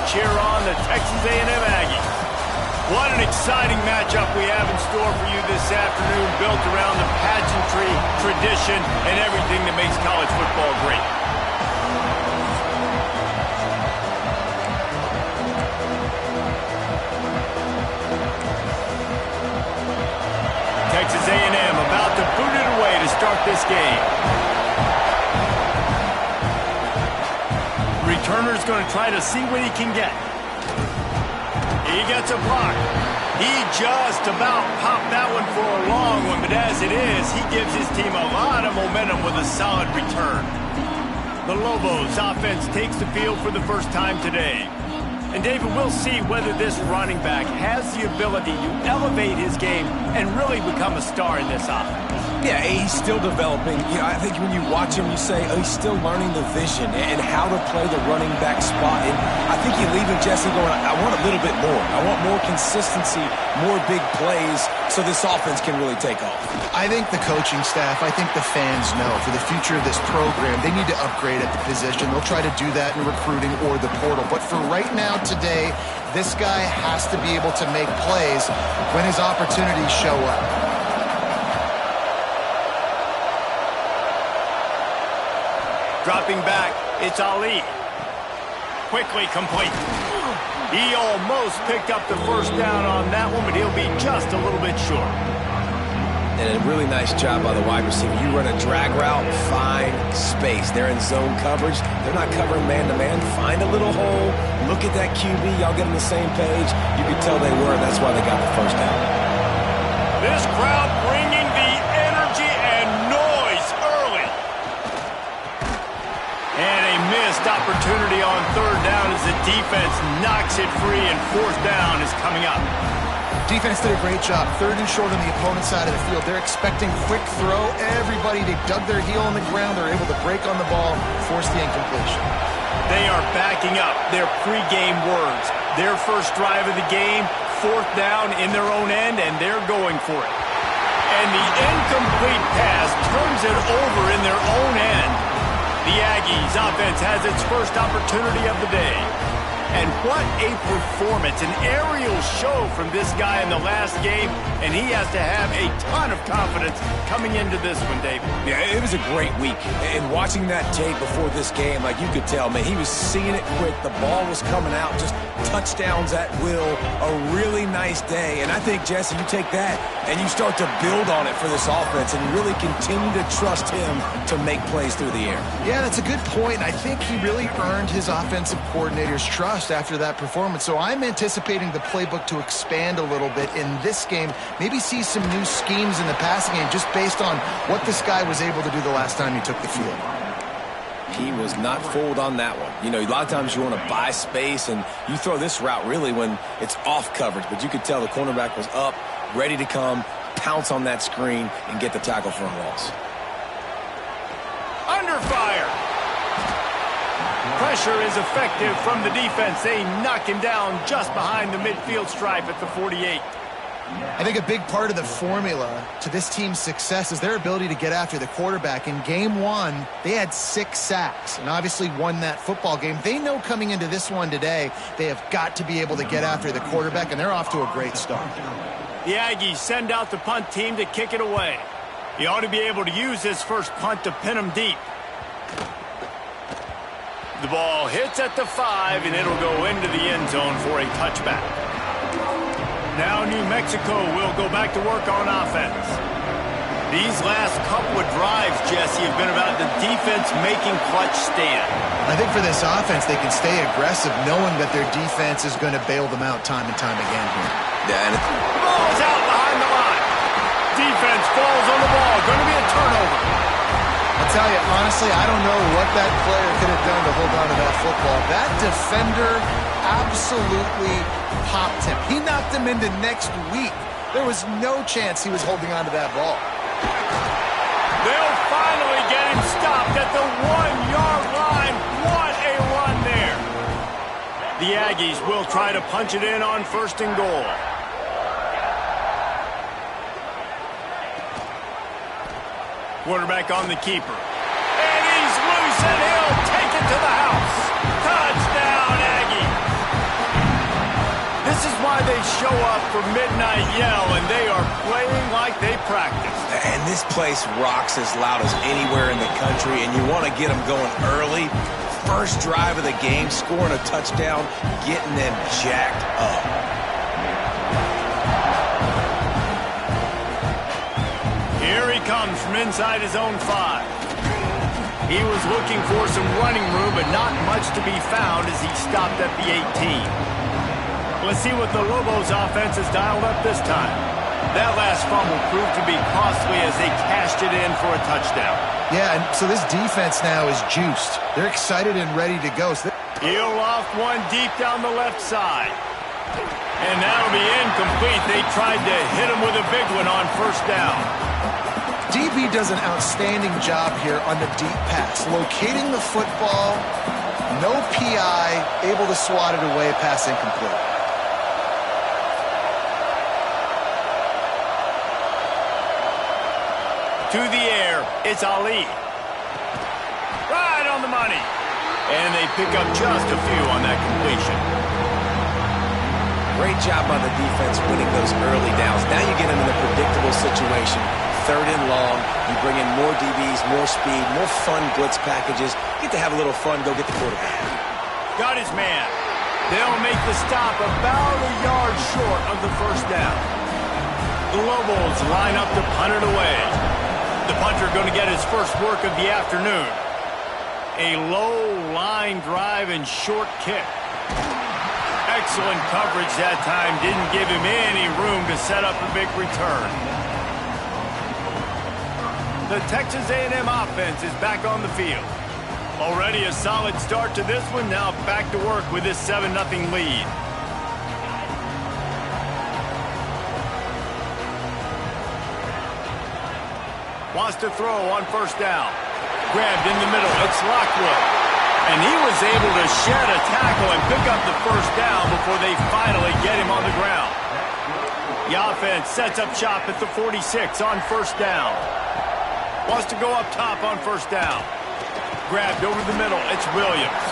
cheer on the Texas A&M Aggies. What an exciting matchup we have in store for you this afternoon, built around the pageantry, tradition, and everything that makes college football great. Texas A&M about to boot it away to start this game. Returner's going to try to see what he can get. He gets a block. He just about popped that one for a long one, but as it is, he gives his team a lot of momentum with a solid return. The Lobos offense takes the field for the first time today. And David, we'll see whether this running back has the ability to elevate his game and really become a star in this offense. Yeah, he's still developing. You know, I think when you watch him, you say, oh, he's still learning the vision and how to play the running back spot. And I think you leave him, Jesse, going, I want a little bit more. I want more consistency, more big plays, so this offense can really take off. I think the coaching staff, I think the fans know for the future of this program, they need to upgrade at the position. They'll try to do that in recruiting or the portal. But for right now, today, this guy has to be able to make plays when his opportunities show up. Dropping back, it's Ali. Quickly complete. He almost picked up the first down on that one, but he'll be just a little bit short. And a really nice job by the wide receiver. You run a drag route, find space. They're in zone coverage. They're not covering man-to-man. Find a little hole. Look at that QB. Y'all get on the same page. You can tell they were, and that's why they got the first down. This crowd bringing the energy and noise early. And a missed opportunity on third down as the defense knocks it free, and fourth down is coming up. Defense did a great job. Third and short on the opponent's side of the field. They're expecting quick throw. Everybody, they dug their heel on the ground. They're able to break on the ball, force the incompletion. They are backing up their pregame words. Their first drive of the game, fourth down in their own end, and they're going for it. And the incomplete pass turns it over in their own end. The Aggies offense has its first opportunity of the day. And what a performance, an aerial show from this guy in the last game, and he has to have a ton of confidence coming into this one, David. Yeah, it was a great week. And watching that tape before this game, like you could tell, man, he was seeing it quick. The ball was coming out, just touchdowns at will. A really nice day. And I think, Jesse, you take that and you start to build on it for this offense and really continue to trust him to make plays through the air. Yeah, that's a good point. I think he really earned his offensive coordinator's trust after that performance. So I'm anticipating the playbook to expand a little bit in this game, maybe see some new schemes in the passing game just based on what this guy was able to do the last time he took the field. He was not fooled on that one. You know, a lot of times you want to buy space, and you throw this route really when it's off coverage, but you could tell the cornerback was up, ready to come, pounce on that screen, and get the tackle for a loss. Under fire. Pressure is effective from the defense. They knock him down just behind the midfield stripe at the 48. I think a big part of the formula to this team's success is their ability to get after the quarterback. In game one, they had 6 sacks and obviously won that football game. They know coming into this one today, they have got to be able to get after the quarterback, and they're off to a great start. The Aggies send out the punt team to kick it away. He ought to be able to use this first punt to pin him deep. The ball hits at the 5, and it'll go into the end zone for a touchback. Now New Mexico will go back to work on offense. These last couple of drives, Jesse, have been about the defense making clutch stand. I think for this offense, they can stay aggressive knowing that their defense is going to bail them out time and time again here. Yeah, and the ball is out behind the line. Defense falls on the ball. Going to be a turnover. I'll tell you, honestly, I don't know what that player could have done to hold on to that football. That defender absolutely popped him. He knocked him into next week. There was no chance he was holding on to that ball. They'll finally get him stopped at the 1-yard line. What a run there. The Aggies will try to punch it in on 1st and goal. Quarterback on the keeper. And he's loose, and he'll take it to the house. Touchdown, Aggie. show up for Midnight Yell, and they are playing like they practiced. And this place rocks as loud as anywhere in the country, and you want to get them going early. First drive of the game, scoring a touchdown, getting them jacked up. Here he comes from inside his own 5. He was looking for some running room, but not much to be found as he stopped at the 18. Let's see what the Lobos offense has dialed up this time. That last fumble proved to be costly as they cashed it in for a touchdown. Yeah, and so this defense now is juiced. They're excited and ready to go. He'll loft one deep down the left side. And that'll be incomplete. They tried to hit him with a big one on first down. DB does an outstanding job here on the deep pass, locating the football, no PI, able to swat it away, pass incomplete. To the air, it's Ali. Right on the money. And they pick up just a few on that completion. Great job by the defense winning those early downs. Now you get them in a predictable situation. 3rd and long, you bring in more DBs, more speed, more fun blitz packages. Get to have a little fun, go get the quarterback. Got his man. They'll make the stop about a yard short of the first down. The Lobos line up to punt it away. The punter going to get his first work of the afternoon. A low line drive and short kick. Excellent coverage that time. Didn't give him any room to set up a big return. The Texas A&M offense is back on the field. Already a solid start to this one. Now back to work with this 7-0 lead. Wants to throw on first down. Grabbed in the middle. It's Lockwood. And he was able to shed a tackle and pick up the first down before they finally get him on the ground. The offense sets up shop at the 46 on first down. Wants to go up top on first down. Grabbed over the middle. It's Williams.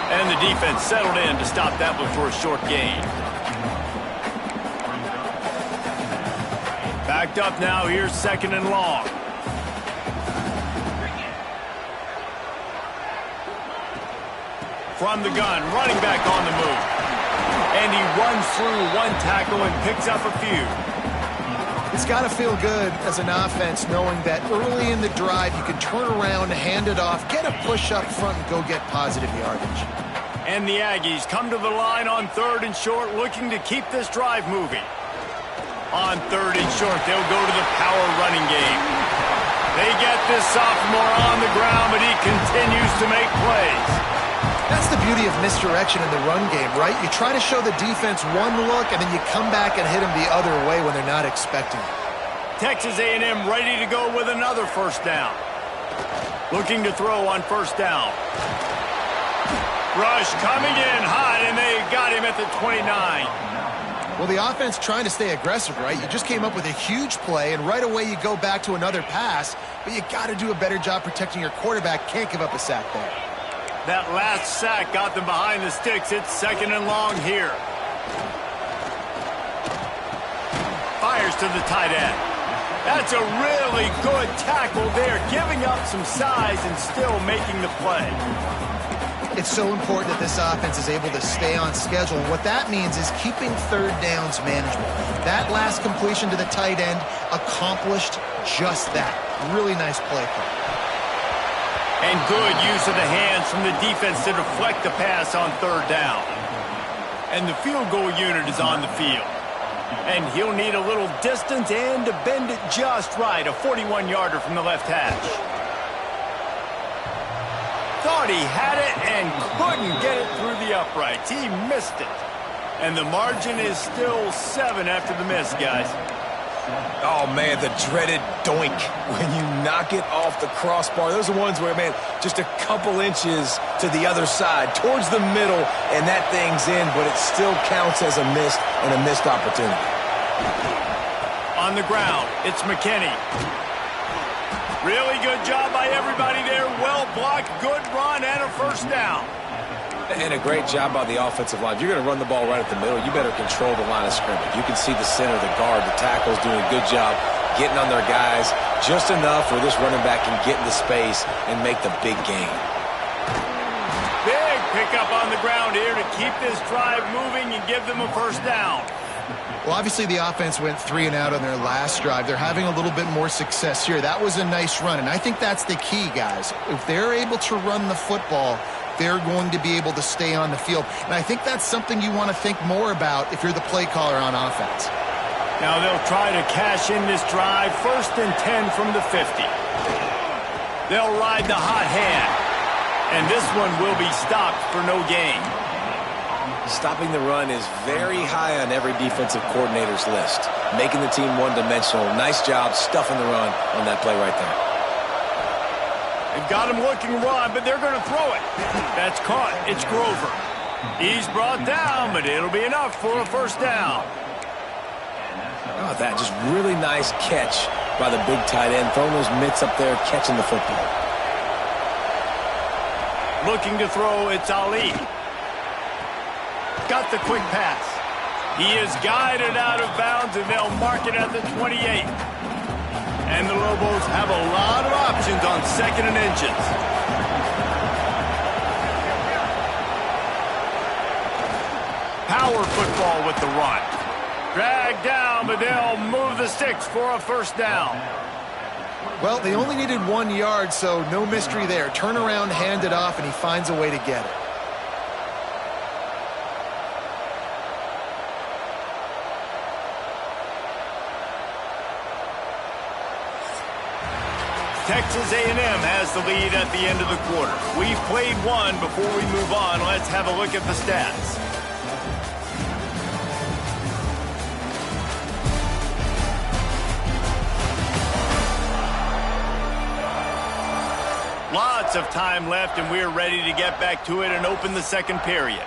And the defense settled in to stop that one for a short gain. Backed up now. Here's 2nd and long. From the gun, running back on the move. And he runs through one tackle and picks up a few. It's got to feel good as an offense knowing that early in the drive you can turn around, hand it off, get a push up front, and go get positive yardage. And the Aggies come to the line on 3rd and short, looking to keep this drive moving. On 3rd and short, they'll go to the power running game. They get this sophomore on the ground, but he continues to make plays. That's the beauty of misdirection in the run game, right? You try to show the defense one look, and then you come back and hit them the other way when they're not expecting it. Texas A&M ready to go with another first down. Looking to throw on first down. Rush coming in hot, and they got him at the 29. Well, the offense trying to stay aggressive, right? You just came up with a huge play, and right away you go back to another pass, but you got to do a better job protecting your quarterback. Can't give up a sack there. That last sack got them behind the sticks. It's 2nd and long here. Fires to the tight end. That's a really good tackle there, giving up some size and still making the play. It's so important that this offense is able to stay on schedule. What that means is keeping 3rd downs manageable. That last completion to the tight end accomplished just that. Really nice play call. And good use of the hands from the defense to deflect the pass on 3rd down. And the field goal unit is on the field. And he'll need a little distance and to bend it just right. A 41-yarder from the left hash. Thought he had it and couldn't get it through the uprights. He missed it. And the margin is still 7 after the miss, guys. Oh, man, the dreaded doink when you knock it off the crossbar. Those are ones where, man, just a couple inches to the other side, towards the middle, and that thing's in, but it still counts as a miss and a missed opportunity. On the ground, it's McKinney. Really good job by everybody there. Well blocked, good run, and a first down. And a great job by the offensive line. If you're going to run the ball right at the middle, you better control the line of scrimmage. You can see the center, the guard, the tackles doing a good job getting on their guys just enough where this running back can get into space and make the big gain. Big pickup on the ground here to keep this drive moving and give them a first down. Well, obviously the offense went 3 and out on their last drive. They're having a little bit more success here. That was a nice run, and I think that's the key, guys. If they're able to run the football, they're going to be able to stay on the field. And I think that's something you want to think more about if you're the play caller on offense. Now they'll try to cash in this drive. 1st and 10 from the 50. They'll ride the hot hand. And this one will be stopped for no gain. Stopping the run is very high on every defensive coordinator's list. Making the team one-dimensional. Nice job stuffing the run on that play right there. They've got him looking run, but they're going to throw it. That's caught. It's Grover. He's brought down, but it'll be enough for a first down. Oh, that just really nice catch by the big tight end. Throwing those mitts up there, catching the football. Looking to throw, it's Ali. Got the quick pass. He is guided out of bounds, and they'll mark it at the 28. And the Lobos have a lot of options on 2nd and inches. Power football with the run. Dragged down, but they'll move the sticks for a first down. Well, they only needed 1 yard, so no mystery there. Turn around, hand it off, and he finds a way to get it. Texas A&M has the lead at the end of the quarter. We've played one. Before we move on, let's have a look at the stats. Lots of time left, and we're ready to get back to it and open the second period.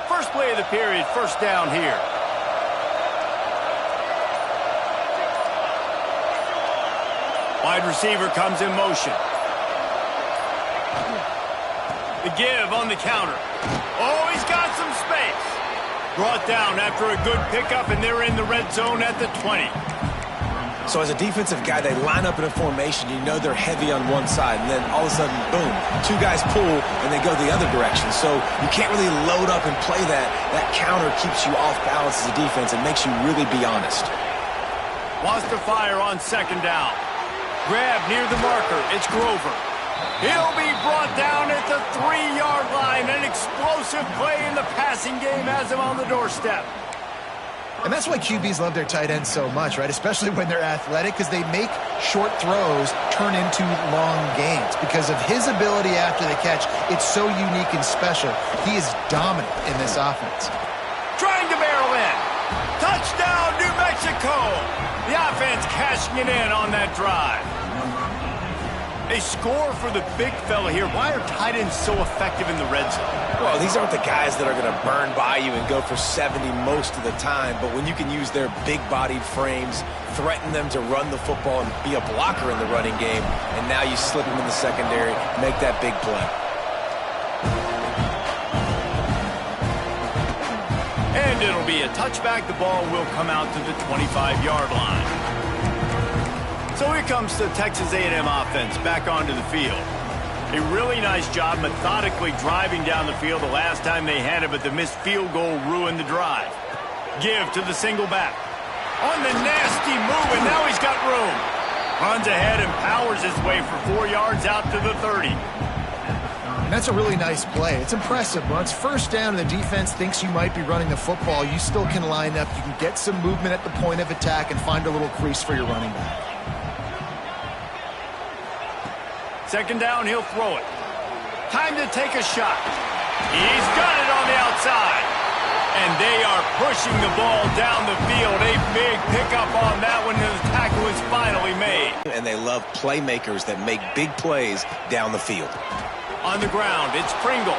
First play of the period, first down here. Wide receiver comes in motion. The give on the counter. Oh, he's got some space. Brought down after a good pickup, and they're in the red zone at the 20. So as a defensive guy, they line up in a formation. You know they're heavy on one side, and then all of a sudden, boom, 2 guys pull, and they go the other direction. So you can't really load up and play that. That counter keeps you off balance as a defense and makes you really be honest. Wants to fire on 2nd down. Grab near the marker. It's Grover. He'll be brought down at the 3-yard line. An explosive play in the passing game has him on the doorstep. And that's why QBs love their tight ends so much, right? Especially when they're athletic, because they make short throws turn into long gains. Because of his ability after the catch, it's so unique and special. He is dominant in this offense. Trying to barrel in. Touchdown, New Mexico. The offense cashing it in on that drive. A score for the big fella here. Why are tight ends so effective in the red zone? Well, these aren't the guys that are going to burn by you and go for 70 most of the time, but when you can use their big-bodied frames, threaten them to run the football and be a blocker in the running game, and now you slip them in the secondary, make that big play. And it'll be a touchback. The ball will come out to the 25-yard line. So here comes the Texas A&M offense back onto the field. A really nice job methodically driving down the field the last time they had it, but the missed field goal ruined the drive. Give to the single back. On the nasty move, and now he's got room. Runs ahead and powers his way for 4 yards out to the 30. And that's a really nice play. It's impressive. When it's first down and the defense thinks you might be running the football, you still can line up. You can get some movement at the point of attack and find a little crease for your running back. 2nd down, he'll throw it. Time to take a shot. He's got it on the outside. And they are pushing the ball down the field. A big pickup on that one, and the tackle is finally made. And they love playmakers that make big plays down the field. On the ground, it's Pringle.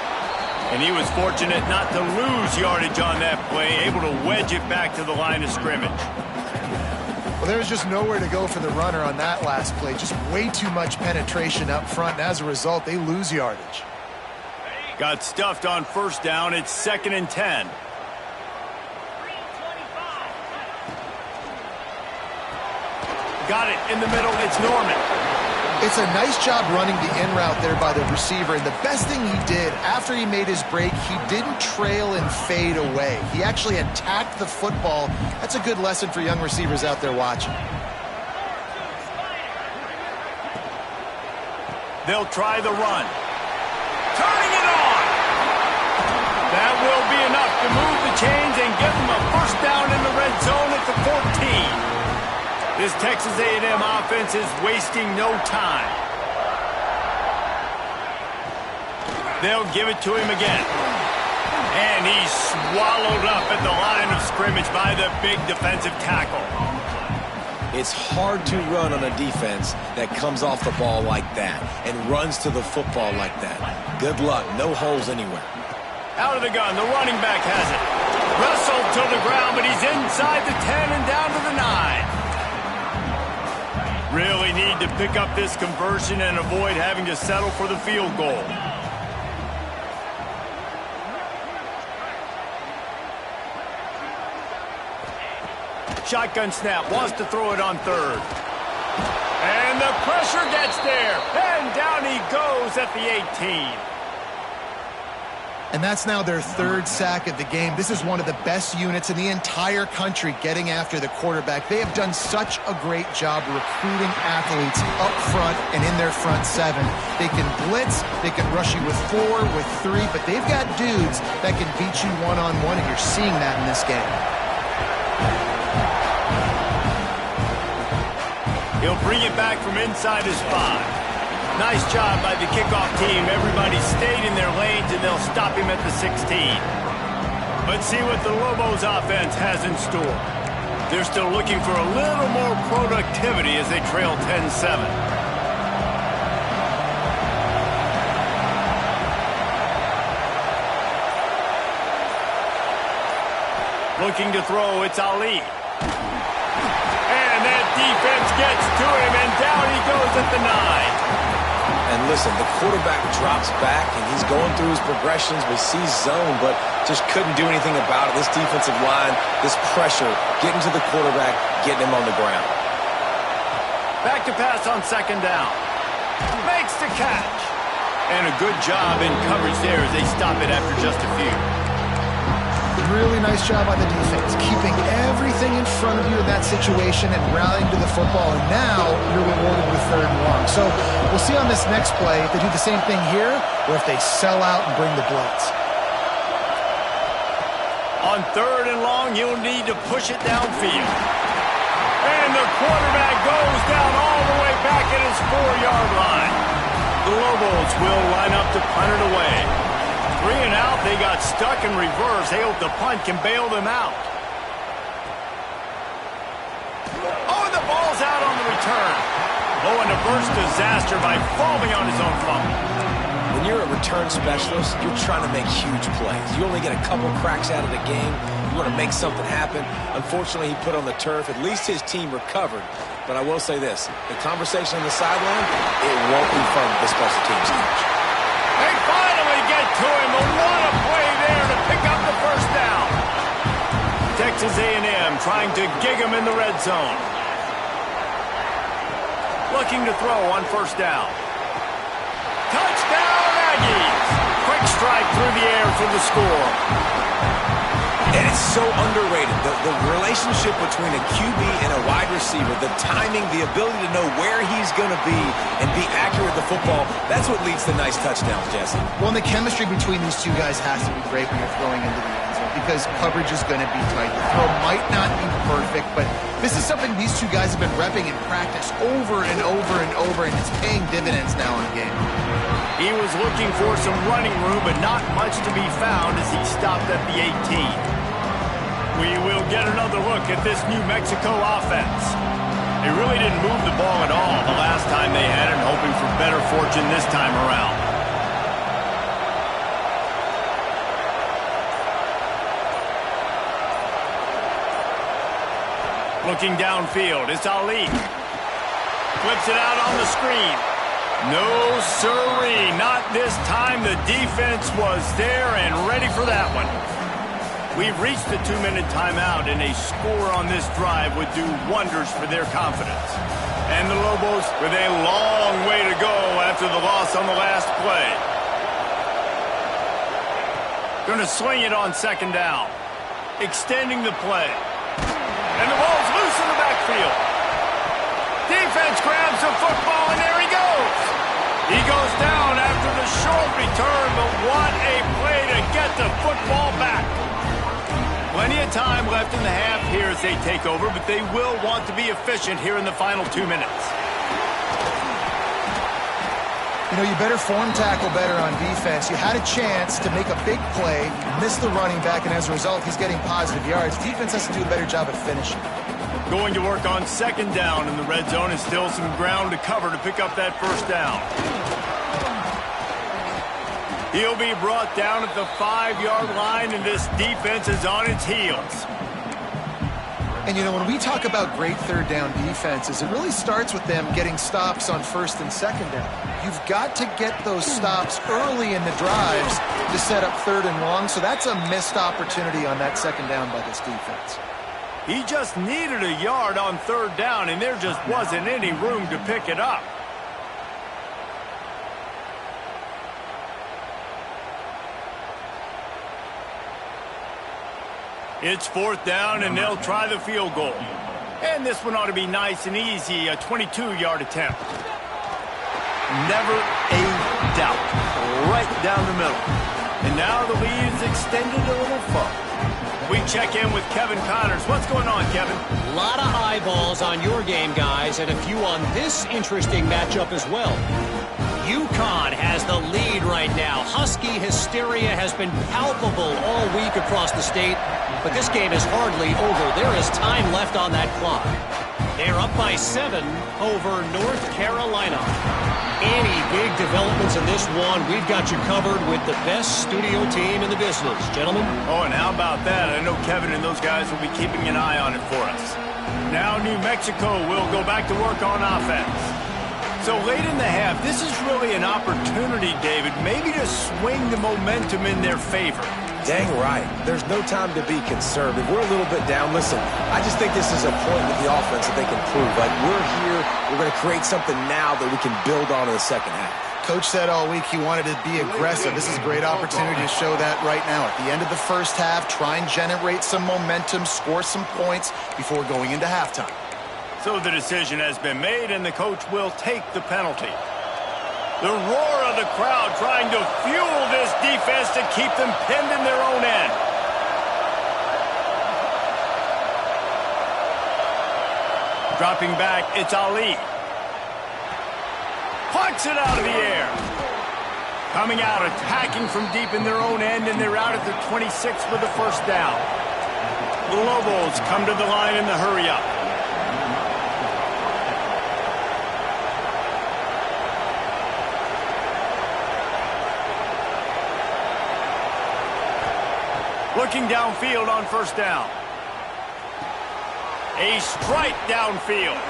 And he was fortunate not to lose yardage on that play, able to wedge it back to the line of scrimmage. Well, there was just nowhere to go for the runner on that last play. Just way too much penetration up front, and as a result, they lose yardage. Got stuffed on first down. It's 2nd and 10. Got it in the middle. It's Norman. It's a nice job running the in route there by the receiver, and the best thing he did after he made his break, he didn't trail and fade away. He actually attacked the football. That's a good lesson for young receivers out there watching. They'll try the run. Turning it on. That will be enough to move the chains and give them a first down in the red zone at the 14. This Texas A&M offense is wasting no time. They'll give it to him again. And he's swallowed up at the line of scrimmage by the big defensive tackle. It's hard to run on a defense that comes off the ball like that and runs to the football like that. Good luck. No holes anywhere. Out of the gun. The running back has it. Wrestled to the ground, but he's inside the 10 and down to the 9. Really need to pick up this conversion and avoid having to settle for the field goal. Shotgun snap, wants to throw it on 3rd. And the pressure gets there. And down he goes at the 18. And that's now their 3rd sack of the game. This is one of the best units in the entire country getting after the quarterback. They have done such a great job recruiting athletes up front and in their front 7. They can blitz, they can rush you with 4, with 3, but they've got dudes that can beat you one-on-one, and you're seeing that in this game. He'll bring it back from inside his 5. Nice job by the kickoff team. Everybody stayed in their lanes, and they'll stop him at the 16. Let's see what the Lobos offense has in store. They're still looking for a little more productivity as they trail 10-7. Looking to throw, it's Ali. And that defense gets to him, and down he goes at the 9. And listen, the quarterback drops back, and he's going through his progressions. We see zone, but just couldn't do anything about it. This defensive line, this pressure, getting to the quarterback, getting him on the ground. Back to pass on 2nd down. Makes the catch. And a good job in coverage there as they stop it after just a few. Really nice job on the defense, keeping everything in front of you in that situation and rallying to the football. And now you're rewarded with 3rd and long. So we'll see on this next play if they do the same thing here or if they sell out and bring the blitz. On 3rd and long, you'll need to push it downfield. And the quarterback goes down all the way back at his 4-yard line. The Lobos will line up to punt it away. 3 and out, they got stuck in reverse. They hope the punt can bail them out. Oh, and the ball's out on the return. Oh, and a burst disaster by falling on his own fumble. When you're a return specialist, you're trying to make huge plays. You only get a couple cracks out of the game. You want to make something happen. Unfortunately, he put on the turf. At least his team recovered. But I will say this, the conversation on the sideline, it won't be from the special teams coach. They finally get to him, but what a play there to pick up the first down. Texas A&M trying to gig him in the red zone. Looking to throw on 1st down. Touchdown Aggies! Quick strike through the air for the score. And it's so underrated. The relationship between a QB and a wide receiver, the timing, the ability to know where he's going to be and be accurate with the football, that's what leads to nice touchdowns, Jesse. Well, and the chemistry between these two guys has to be great when you're throwing into the end zone because coverage is going to be tight. The throw might not be perfect, but this is something these two guys have been repping in practice over and over and over, and it's paying dividends now in the game. He was looking for some running room, but not much to be found as he stopped at the 18. We will get another look at this New Mexico offense. They really didn't move the ball at all the last time they had it, hoping for better fortune this time around. Looking downfield, it's Ali. Flips it out on the screen. No siree, not this time. The defense was there and ready for that one. We've reached the 2-minute timeout, and a score on this drive would do wonders for their confidence. And the Lobos with a long way to go after the loss on the last play. Going to swing it on second down. Extending the play. And the ball's loose in the backfield. Defense grabs the football, and there he goes. He goes down after the short return, but what a play to get the football back. Plenty of time left in the half here as they take over, but they will want to be efficient here in the final 2 minutes. You know, you better form tackle better on defense. You had a chance to make a big play, missed the running back, and as a result, he's getting positive yards. Defense has to do a better job at finishing. Going to work on second down in the red zone, and still some ground to cover to pick up that first down. He'll be brought down at the 5-yard line, and this defense is on its heels. And, you know, when we talk about great third down defenses, it really starts with them getting stops on first and second down. You've got to get those stops early in the drives to set up third and long, so that's a missed opportunity on that second down by this defense. He just needed a yard on third down, and there just wasn't any room to pick it up. It's fourth down, and they'll try the field goal. And this one ought to be nice and easy, a 22-yard attempt. Never a doubt. Right down the middle. And now the lead is extended a little further. We check in with Kevin Connors. What's going on, Kevin? A lot of eyeballs on your game, guys, and a few on this interesting matchup as well. UConn has the lead right now. Husky hysteria has been palpable all week across the state, but this game is hardly over. There is time left on that clock. They're up by 7 over North Carolina. Any big developments in this one, we've got you covered with the best studio team in the business. Gentlemen? Oh, and how about that? I know Kevin and those guys will be keeping an eye on it for us. Now New Mexico will go back to work on offense. So late in the half, this is really an opportunity, David, maybe to swing the momentum in their favor. Dang right. There's no time to be concerned. If we're a little bit down, listen, I just think this is a point with the offense that they can prove. Like, we're here, we're going to create something now that we can build on in the second half. Coach said all week he wanted to be aggressive. This is a great opportunity to show that right now. At the end of the first half, try and generate some momentum, score some points before going into halftime. So the decision has been made, and the coach will take the penalty. The roar of the crowd trying to fuel this defense to keep them pinned in their own end. Dropping back, it's Ali. Plucks it out of the air. Coming out, attacking from deep in their own end, and they're out at the 26 for the first down. The Lobos come to the line in the hurry-up. Looking downfield on first down. A strike downfield.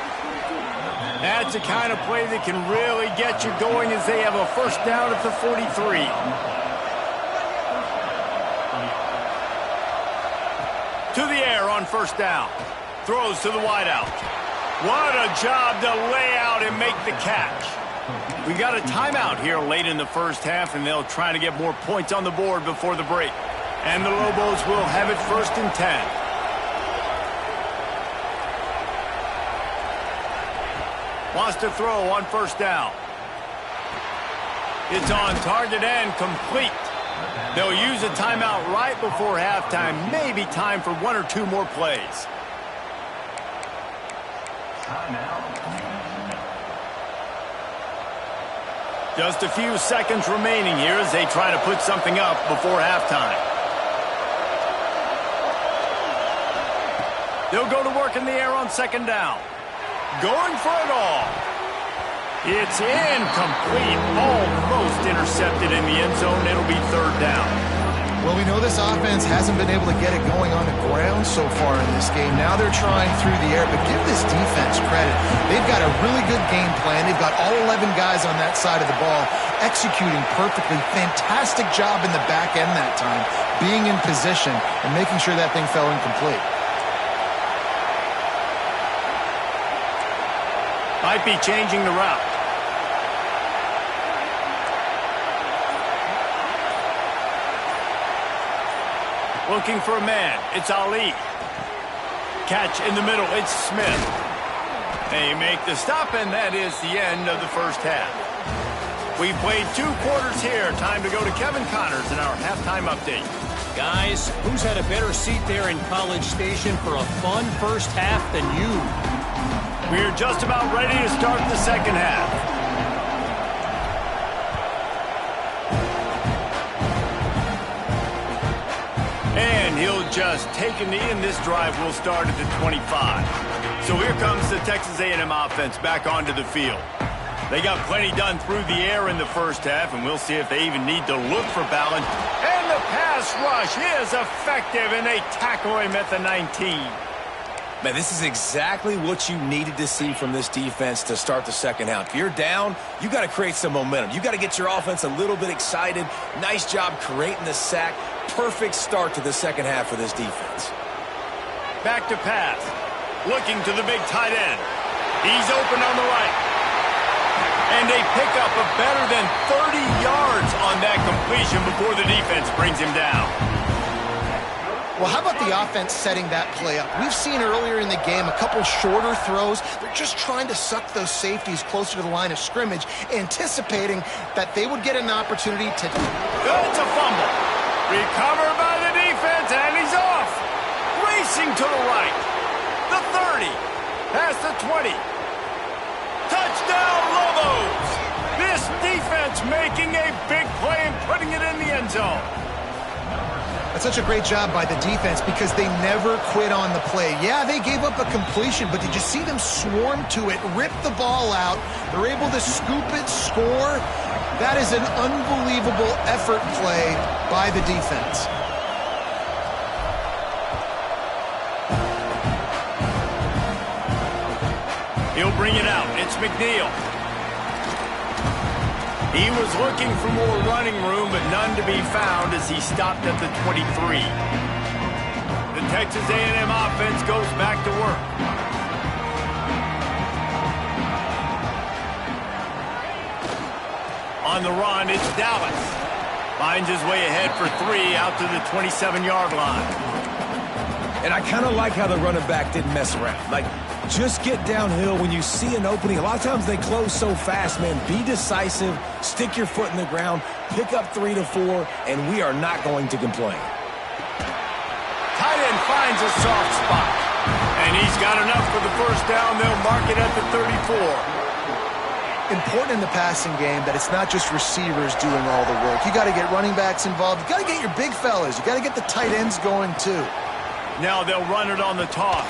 That's the kind of play that can really get you going as they have a first down at the 43. To the air on first down. Throws to the wideout. What a job to lay out and make the catch. We got a timeout here late in the first half, and they'll try to get more points on the board before the break. And the Lobos will have it first and 10. Wants to throw on first down. It's on target and complete. They'll use a timeout right before halftime. Maybe time for 1 or 2 more plays. Just a few seconds remaining here as they try to put something up before halftime. They'll go to work in the air on second down. Going for it all. It's incomplete. Almost intercepted in the end zone. It'll be third down. Well, we know this offense hasn't been able to get it going on the ground so far in this game. Now they're trying through the air, but give this defense credit. They've got a really good game plan. They've got all 11 guys on that side of the ball executing perfectly. Fantastic job in the back end that time, being in position and making sure that thing fell incomplete. Might be changing the route. Looking for a man. It's Ali. Catch in the middle. It's Smith. They make the stop, and that is the end of the first half. We've played 2 quarters here. Time to go to Kevin Connors in our halftime update. Guys, who's had a better seat there in College Station for a fun first half than you? We're just about ready to start the second half. And he'll just take a knee, and this drive will start at the 25. So here comes the Texas A&M offense back onto the field. They got plenty done through the air in the first half, and we'll see if they even need to look for balance. And the pass rush is effective, and they tackle him at the 19. Man, this is exactly what you needed to see from this defense to start the second half. If you're down, you got to create some momentum. You got to get your offense a little bit excited. Nice job creating the sack. Perfect start to the second half for this defense. Back to pass. Looking to the big tight end. He's open on the right. And they pick up a better than 30 yards on that completion before the defense brings him down. Well, how about the offense setting that play up? We've seen earlier in the game a couple shorter throws. They're just trying to suck those safeties closer to the line of scrimmage, anticipating that they would get an opportunity to... It's a fumble. Recovered by the defense, and he's off. Racing to the right. The 30. Past the 20. Touchdown, Lobos. This defense making a big play and putting it in the end zone. That's such a great job by the defense because they never quit on the play. Yeah, they gave up a completion, but did you see them swarm to it, rip the ball out? They're able to scoop it, score. That is an unbelievable effort play by the defense. He'll bring it out. It's McNeil. He was looking for more running room, but none to be found as he stopped at the 23. The Texas A&M offense goes back to work. On the run, it's Dallas. Finds his way ahead for 3 out to the 27-yard line. And I kind of like how the running back didn't mess around. Like, just get downhill when you see an opening. A lot of times they close so fast, man. Be decisive, stick your foot in the ground, pick up 3 to 4, and we are not going to complain. Tight end finds a soft spot. And he's got enough for the first down. They'll mark it at the 34. Important in the passing game that it's not just receivers doing all the work. You got to get running backs involved. You got to get your big fellas. You got to get the tight ends going too. Now they'll run it on the toss.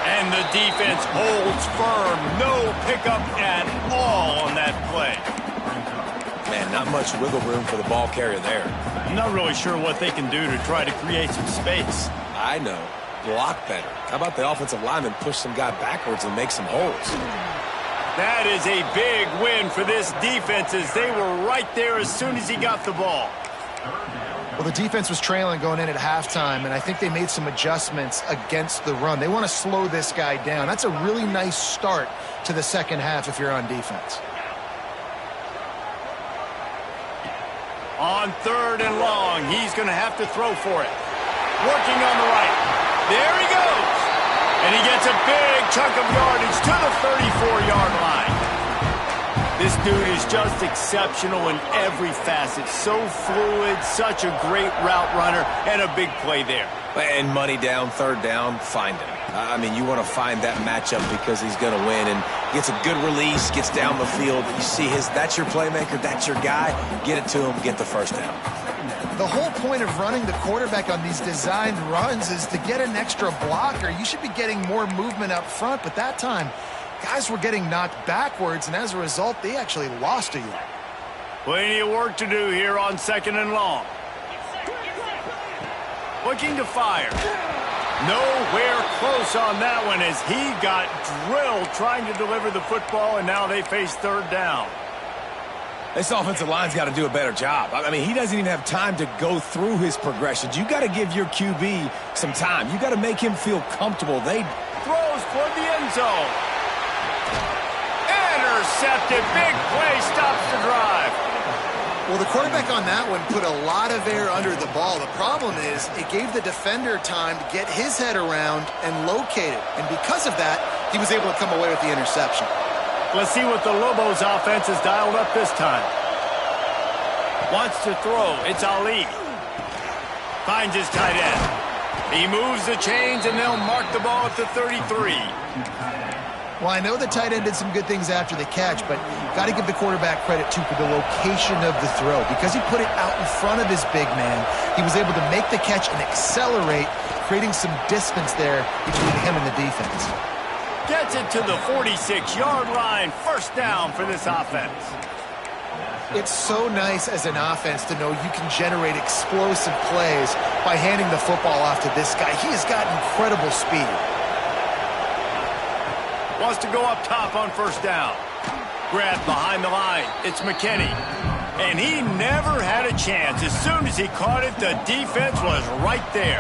And the defense holds firm. No pickup at all on that play. Man, not much wiggle room for the ball carrier there. I'm not really sure what they can do to try to create some space. I know. Block better. How about the offensive lineman push some guy backwards and make some holes? That is a big win for this defense as they were right there as soon as he got the ball. Well, the defense was trailing going in at halftime, and I think they made some adjustments against the run. They want to slow this guy down. That's a really nice start to the second half if you're on defense. On 3rd and long, he's going to have to throw for it. Working on the right. There he goes. And he gets a big chunk of yardage to the 34-yard line. This dude is just exceptional in every facet. So fluid, such a great route runner, and a big play there. And money down, 3rd down, find him. I mean, you want to find that matchup because he's going to win and gets a good release, gets down the field. You see that's your playmaker, that's your guy. Get it to him, get the first down. The whole point of running the quarterback on these designed runs is to get an extra blocker. You should be getting more movement up front, but that time, guys were getting knocked backwards, and as a result, they actually lost a yard. Plenty of work to do here on 2nd and long. Looking to fire. Nowhere close on that one as he got drilled trying to deliver the football, and now they face third down. This offensive line's got to do a better job. I mean, he doesn't even have time to go through his progressions. You got to give your QB some time. You got to make him feel comfortable. They throws for the end zone. Intercepted. Big play stops the drive. Well, the quarterback on that one put a lot of air under the ball. The problem is it gave the defender time to get his head around and locate it. And because of that, he was able to come away with the interception. Let's see what the Lobos offense has dialed up this time. Wants to throw. It's Ali. Finds his tight end. He moves the chains, and they'll mark the ball at the 33. Well, I know the tight end did some good things after the catch, but got to give the quarterback credit, too, for the location of the throw. Because he put it out in front of his big man, he was able to make the catch and accelerate, creating some distance there between him and the defense. Gets it to the 46-yard line. First down for this offense. It's so nice as an offense to know you can generate explosive plays by handing the football off to this guy. He has got incredible speed. Wants to go up top on first down. Grab behind the line. It's McKinney. And he never had a chance. As soon as he caught it, the defense was right there.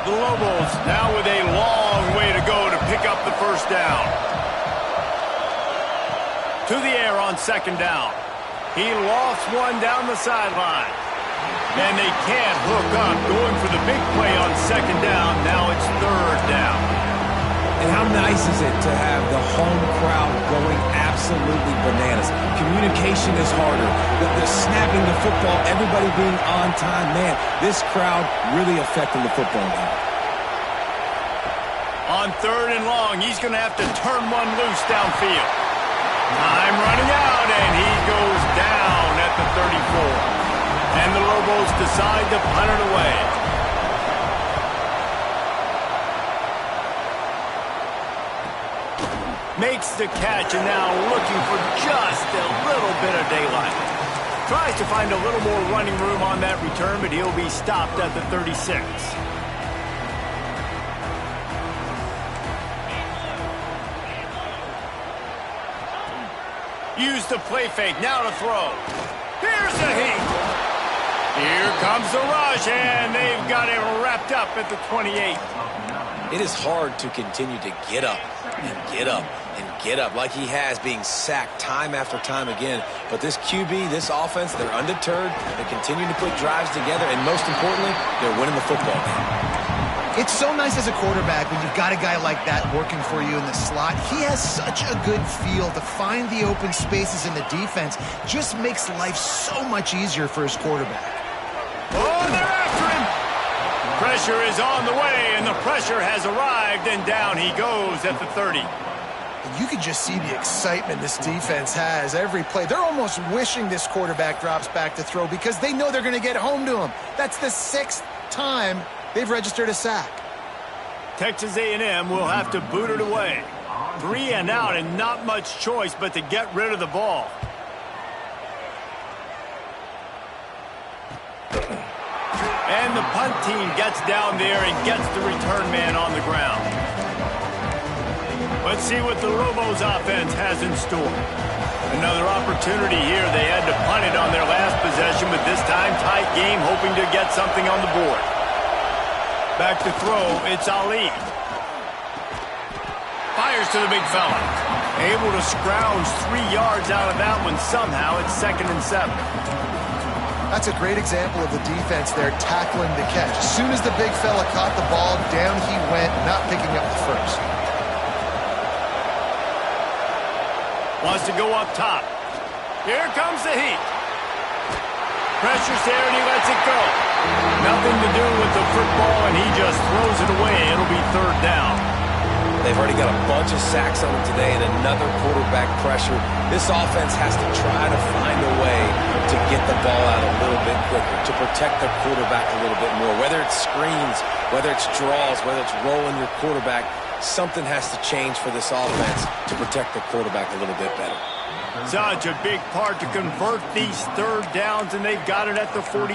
The Lobos now with a long way to go to pick up the first down. To the air on second down. He lost one down the sideline. And they can't hook up. Going for the big play on second down. Now it's third down. And how nice is it to have the home crowd going absolutely bananas? Communication is harder. The snapping the football, everybody being on time. Man, this crowd really affecting the football game. On third and long, he's going to have to turn one loose downfield. Time running out, and he goes down at the 34. And the Lobos decide to punt it away. Makes the catch, and now looking for just a little bit of daylight. Tries to find a little more running room on that return, but he'll be stopped at the 36. Use the play fake, now to throw. Here's the heat. Here comes the rush, and they've got it wrapped up at the 28. It is hard to continue to get up and get up and get up like he has, being sacked time after time again. But this QB, this offense, they're undeterred. They're continuing to put drives together, and most importantly, they're winning the football game. It's so nice as a quarterback when you've got a guy like that working for you in the slot. He has such a good feel to find the open spaces in the defense. Just makes life so much easier for his quarterback. Oh, they're after him. Pressure is on the way, and the pressure has arrived, and down he goes at the 30. And you can just see the excitement this defense has every play. They're almost wishing this quarterback drops back to throw because they know they're going to get home to him. That's the 6th time they've registered a sack. Texas A&M will have to boot it away. 3 and out, and not much choice but to get rid of the ball. And the punt team gets down there and gets the return man on the ground. Let's see what the Lobos offense has in store. Another opportunity here. They had to punt it on their last possession, but this time tight game, hoping to get something on the board. Back to throw, it's Ali. Fires to the big fella. Able to scrounge 3 yards out of that one somehow. It's 2nd and 7. That's a great example of the defense there tackling the catch. As soon as the big fella caught the ball, down he went, not picking up the first. Wants to go up top. Here comes the heat. Pressure's there, and he lets it go. Nothing to do with the football, and he just throws it away. It'll be third down. They've already got a bunch of sacks on them today and another quarterback pressure. This offense has to try to find a way to get the ball out a little bit quicker, to protect their quarterback a little bit more. Whether it's screens, whether it's draws, whether it's rolling your quarterback, something has to change for this offense to protect the quarterback a little bit better. Such a big part to convert these third downs, and they've got it at the 42.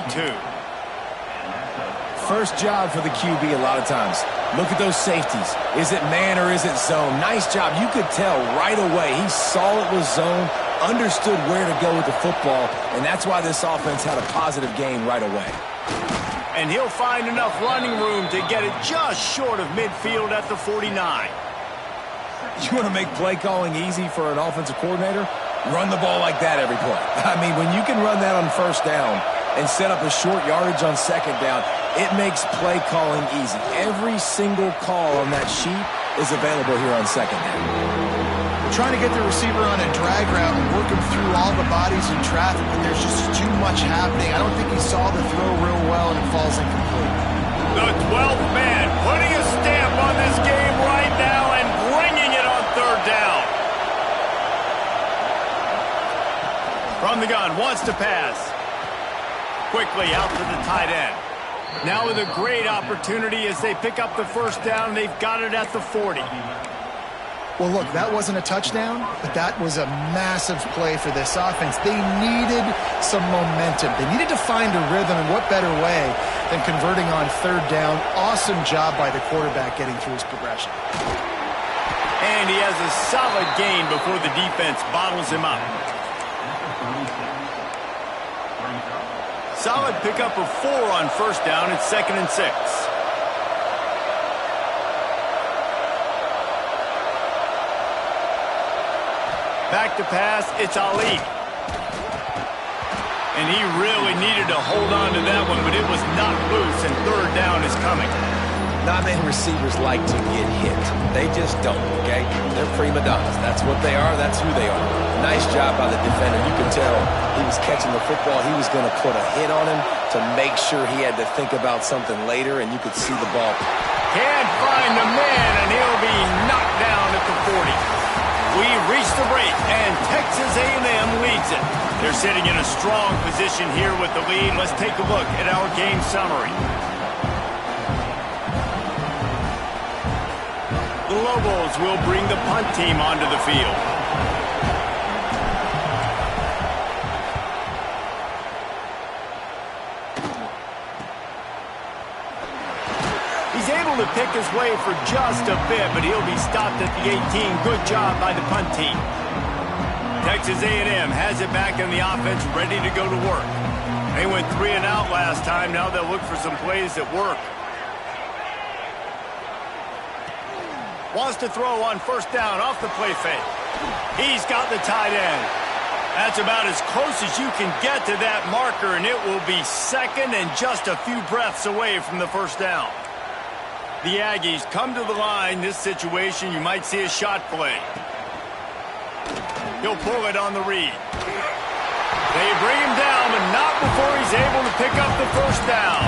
first job for the QB a lot of times. Look at those safeties. Is it man or is it zone? Nice job. You could tell right away. He saw it was zone, understood where to go with the football, and that's why this offense had a positive game right away. And he'll find enough running room to get it just short of midfield at the 49. You want to make play calling easy for an offensive coordinator? Run the ball like that every play. I mean, when you can run that on first down and set up a short yardage on second down, it makes play calling easy. Every single call on that sheet is available here on second down. We're trying to get the receiver on a drag route and work him through all the bodies in traffic, but there's just too much happening. I don't think he saw the throw real well, and it falls incomplete. The 12th man putting a stamp on this game right now and bringing it on third down. From the gun, wants to pass. Quickly out to the tight end. Now with a great opportunity as they pick up the first down. They've got it at the 40. Well, look, that wasn't a touchdown, but that was a massive play for this offense. They needed some momentum. They needed to find a rhythm, and what better way than converting on third down. Awesome job by the quarterback getting through his progression. And he has a solid gain before the defense bottles him up. Solid pickup of 4 on first down. It's 2nd and 6. Back to pass, it's Ali. And he really needed to hold on to that one, but it was knocked loose, and third down is coming. Not many receivers like to get hit. They just don't, okay? They're prima donnas. That's what they are. That's who they are. Nice job by the defender. You can tell he was catching the football. He was going to put a hit on him to make sure he had to think about something later, and you could see the ball. Can't find the man, and he'll be knocked down at the 40. We reach the break, and Texas A&M leads it. They're sitting in a strong position here with the lead. Let's take a look at our game summary. The Lobos will bring the punt team onto the field. He's able to pick his way for just a bit, but he'll be stopped at the 18. Good job by the punt team. Texas A&M has it back in the offense, ready to go to work. They went 3 and out last time. Now they'll look for some plays that work. Wants to throw on first down off the play fake. He's got the tight end. That's about as close as you can get to that marker, and it will be second and just a few breaths away from the first down. The Aggies come to the line. This situation, you might see a shot play. He'll pull it on the read. They bring him down, but not before he's able to pick up the first down.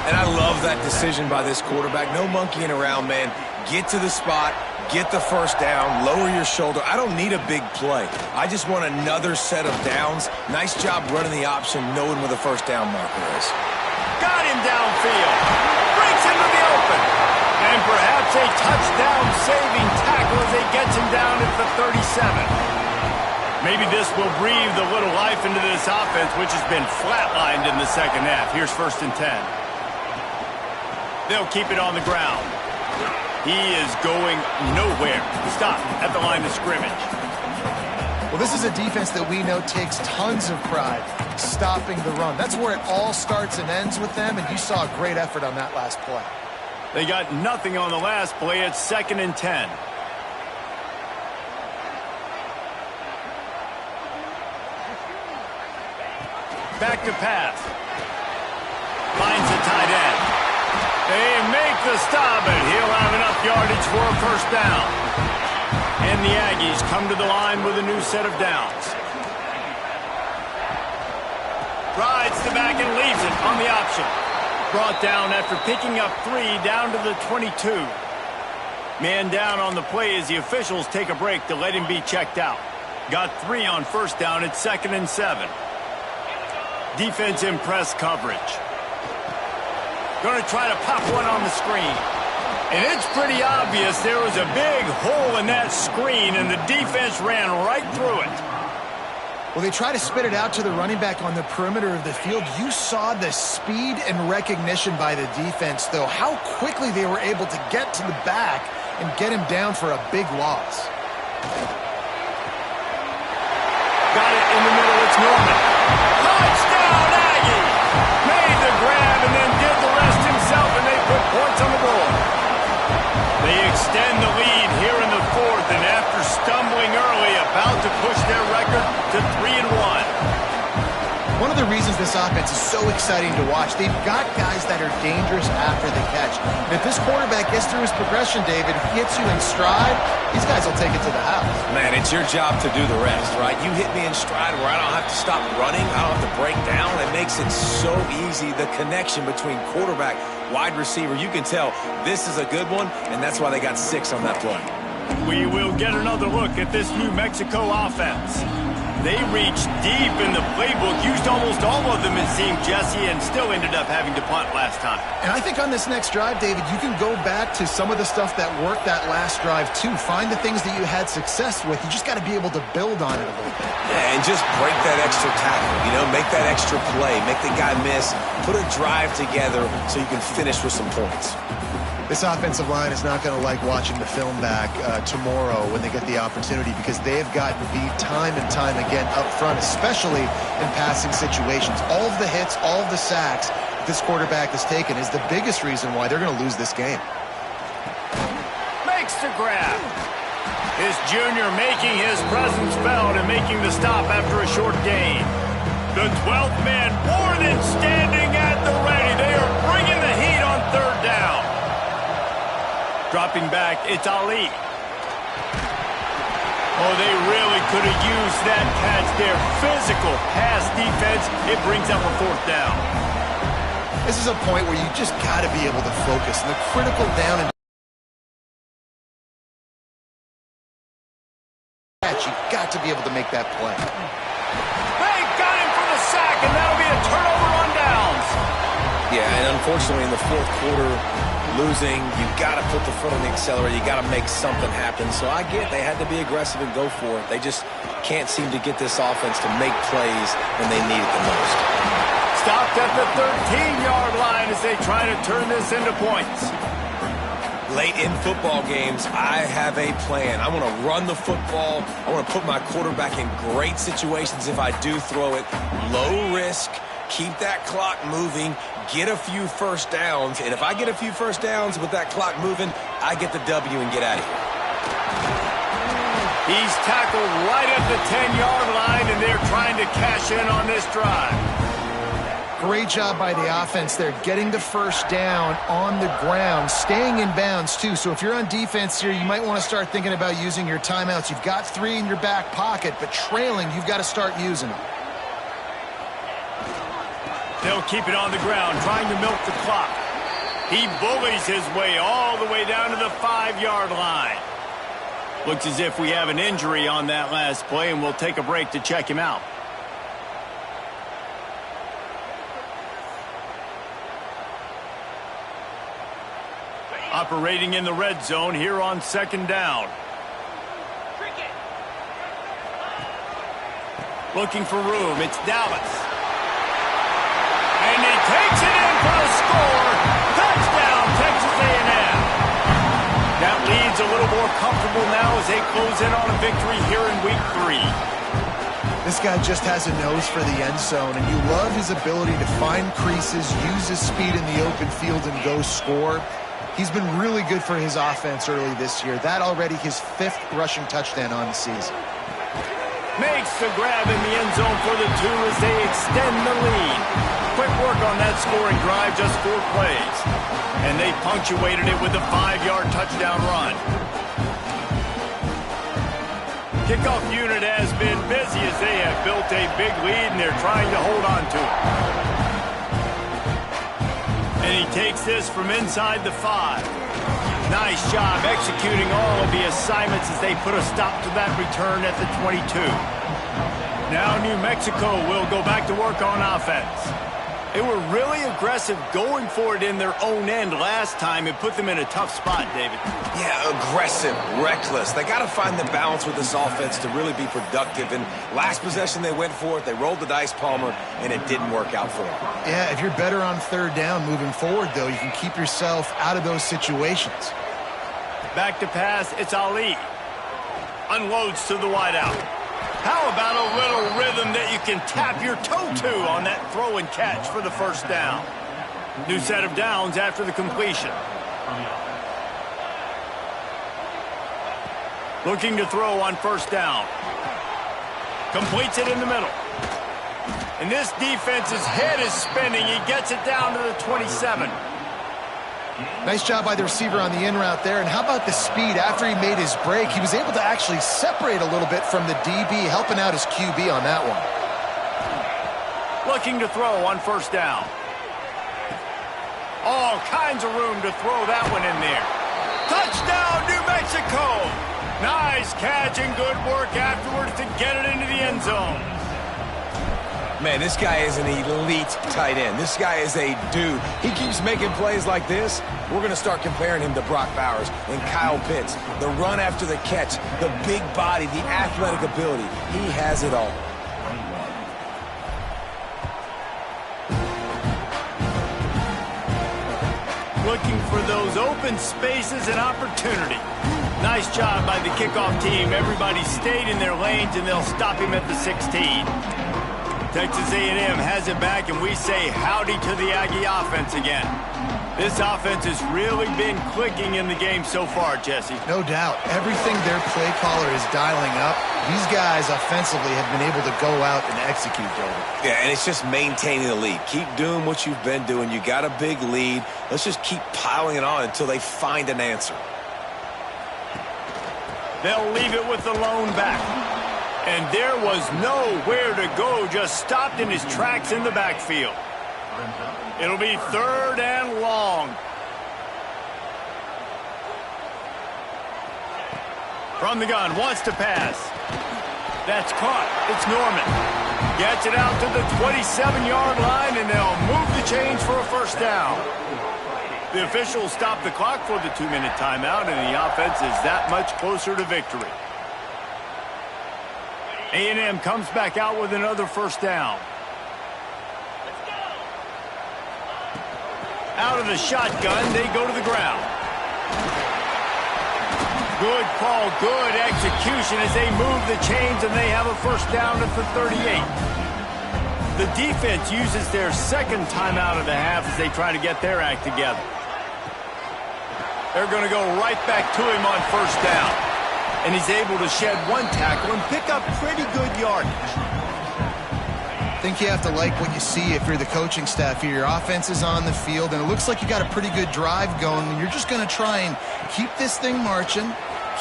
And I love that decision by this quarterback. No monkeying around, man. Get to the spot, get the first down, lower your shoulder. I don't need a big play. I just want another set of downs. Nice job running the option, knowing where the first down marker is. Got him downfield. Breaks into the open. And perhaps a touchdown-saving tackle as he gets him down at the 37. Maybe this will breathe a little life into this offense, which has been flatlined in the second half. Here's 1st and 10. They'll keep it on the ground. He is going nowhere. Stop at the line of scrimmage. Well, this is a defense that we know takes tons of pride stopping the run. That's where it all starts and ends with them, and you saw a great effort on that last play. They got nothing on the last play. It's 2nd and 10. Back to pass. Finds the tight end. They make the stop, and he'll have enough yardage for a first down. And the Aggies come to the line with a new set of downs. Rides the back and leaves it on the option. Brought down after picking up 3 down to the 22. Man down on the play as the officials take a break to let him be checked out. Got 3 on first down at 2nd and 7. Defense in press coverage. Going to try to pop one on the screen. And it's pretty obvious there was a big hole in that screen, and the defense ran right through it. Well, they try to spit it out to the running back on the perimeter of the field. You saw the speed and recognition by the defense, though, how quickly they were able to get to the back and get him down for a big loss. Got it in the middle. It's Norman. Touchdown, Aggie! Made the grab and then did the rest himself, and they put points on the board. They extend the lead here in the fourth, and after stumbling early, about to push their record to 3-1. One of the reasons this offense is so exciting to watch, they've got guys that are dangerous after the catch. And if this quarterback gets through his progression, David, hits you in stride, these guys will take it to the house. Man, it's your job to do the rest, right? You hit me in stride where I don't have to stop running. I don't have to break down. It makes it so easy, the connection between quarterback, wide receiver. You can tell this is a good one, and that's why they got 6 on that play. We will get another look at this New Mexico offense. They reached deep in the playbook, used almost all of them, it seemed, Jesse, and still ended up having to punt last time. And I think on this next drive, David, you can go back to some of the stuff that worked that last drive, too. Find the things that you had success with. You just got to be able to build on it a little bit. Yeah, and just break that extra tackle, make that extra play, make the guy miss, put a drive together so you can finish with some points. This offensive line is not going to like watching the film back tomorrow when they get the opportunity, because they have gotten beat time and time again up front, especially in passing situations. All of the hits, all of the sacks that this quarterback has taken is the biggest reason why they're going to lose this game. Makes the grab. His junior making his presence felt and making the stop after a short gain. The 12th man more than standing at the ready. They are bringing the heat on third down. Dropping back, it's Ali. Oh, they really could have used that catch there. Physical pass defense. It brings up a fourth down. This is a point where you just got to be able to focus. And the critical down and catch, you've got to be able to make that play. They got him for the sack, and that'll be a turnover on downs. Yeah, and unfortunately in the fourth quarter, losing, you got to put the foot on the accelerator. You got to make something happen. So I get they had to be aggressive and go for it. They just can't seem to get this offense to make plays when they need it the most. Stopped at the 13-yard line as they try to turn this into points. Late in football games, I have a plan. I want to run the football. I want to put my quarterback in great situations if I do throw it. Low risk. Keep that clock moving, get a few first downs, and if I get a few first downs with that clock moving, I get the W and get out of here. He's tackled right at the 10-yard line, and they're trying to cash in on this drive. Great job by the offense there, getting the first down on the ground, staying in bounds, too. So if you're on defense here, you might want to start thinking about using your timeouts. You've got 3 in your back pocket, but trailing, you've got to start using them. They'll keep it on the ground, trying to milk the clock. He bullies his way all the way down to the 5-yard line. Looks as if we have an injury on that last play, and we'll take a break to check him out. Operating in the red zone here on second down. Looking for room, it's Dallas. And he takes it in for the score. Touchdown, Texas A&M. That lead's a little more comfortable now as they close in on a victory here in week 3. This guy just has a nose for the end zone, and you love his ability to find creases, use his speed in the open field, and go score. He's been really good for his offense early this year. That already his 5th rushing touchdown on the season. Makes the grab in the end zone for the 2 as they extend the lead. Quick work on that scoring drive, just 4 plays. And they punctuated it with a 5-yard touchdown run. Kickoff unit has been busy as they have built a big lead, and they're trying to hold on to it. And he takes this from inside the 5. Nice job executing all of the assignments as they put a stop to that return at the 22. Now New Mexico will go back to work on offense. They were really aggressive going for it in their own end last time. It put them in a tough spot, David. Yeah, aggressive, reckless. They got to find the balance with this offense to really be productive. And last possession, they went for it. They rolled the dice, Palmer, and it didn't work out for them. Yeah, if you're better on third down moving forward, though, you can keep yourself out of those situations. Back to pass, it's Ali. Unloads to the wideout. How about a little rhythm that you can tap your toe to on that throw and catch for the first down? New set of downs after the completion. Looking to throw on first down. Completes it in the middle. And this defense's head is spinning. He gets it down to the 27. Nice job by the receiver on the in route there. And how about the speed after he made his break? He was able to actually separate a little bit from the DB, helping out his QB on that one. Looking to throw on first down. All kinds of room to throw that one in there. Touchdown, New Mexico! Nice catch and good work afterwards to get it into the end zone. Man, this guy is an elite tight end. This guy is a dude. He keeps making plays like this. We're going to start comparing him to Brock Bowers and Kyle Pitts. The run after the catch, the big body, the athletic ability. He has it all. Looking for those open spaces and opportunity. Nice job by the kickoff team. Everybody stayed in their lanes, and they'll stop him at the 16. Texas A&M has it back, and we say howdy to the Aggie offense again. This offense has really been clicking in the game so far, Jesse. No doubt. Everything their play caller is dialing up, these guys offensively have been able to go out and execute, David. Yeah, and it's just maintaining the lead. Keep doing what you've been doing. You got a big lead. Let's just keep piling it on until they find an answer. They'll leave it with the lone back. And there was nowhere to go, just stopped in his tracks in the backfield. It'll be third and long. From the gun, wants to pass. That's caught. It's Norman. Gets it out to the 27-yard line, and they'll move the chains for a first down. The officials stop the clock for the 2-minute timeout, and the offense is that much closer to victory. A&M comes back out with another first down. Out of the shotgun, they go to the ground. Good call, good execution as they move the chains, and they have a first down at the 38. The defense uses their second timeout of the half as they try to get their act together. They're going to go right back to him on first down. And he's able to shed one tackle and pick up pretty good yardage. I think you have to like what you see if you're the coaching staff here. Your offense is on the field, and it looks like you got a pretty good drive going. And you're just going to try and keep this thing marching,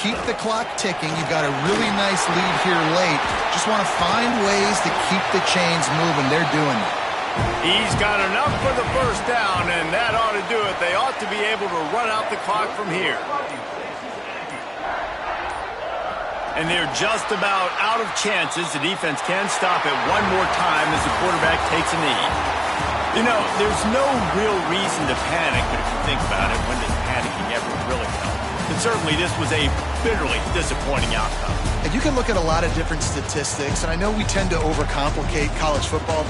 keep the clock ticking. You've got a really nice lead here late. Just want to find ways to keep the chains moving. They're doing it. He's got enough for the first down, and that ought to do it. They ought to be able to run out the clock from here. And they're just about out of chances. The defense can stop it one more time as the quarterback takes a knee. You know, there's no real reason to panic, but if you think about it, when does panicking ever really help? But certainly this was a bitterly disappointing outcome. And you can look at a lot of different statistics, and I know we tend to overcomplicate college football.